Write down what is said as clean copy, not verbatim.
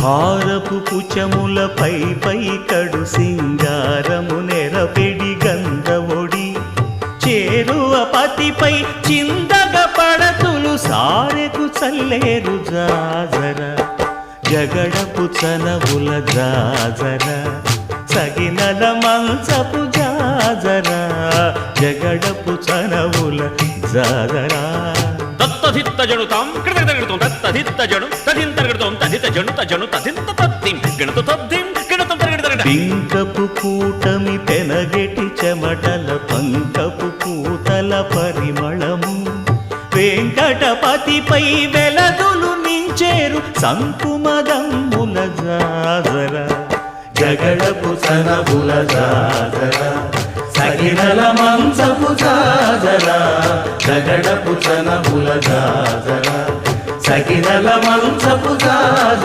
హారపు పుచములపై పై కడు సింగారము నెరపెడి గంధవొడి చేరువ పతిపై చిందగ పడతులు సారెకు చల్లేరు జాజర జగడపు చనవుల జాజర సగినల మంచపు జాజర జగడపు చనవుల జాజరా తత్తధిత్త జనుతాం కృతగడగడతాం తత్తధిత్త జను తదింతరగడతాం తదిత జను తజను తదింత తద్దిం గణత తద్దిం గణతం తరగడగడ పింకపు కూటమి పెనగెటి చెమటల పంకపు పూతల పరిమళము వెంకటపతిపై వెలదులు నించేరు సంకుమదమ్ముల జాజర జగడపు సనబుల జాజర సగినల మంచపు జాజర జగడపు సనబుల జాజర సగినల మంచపు జాజర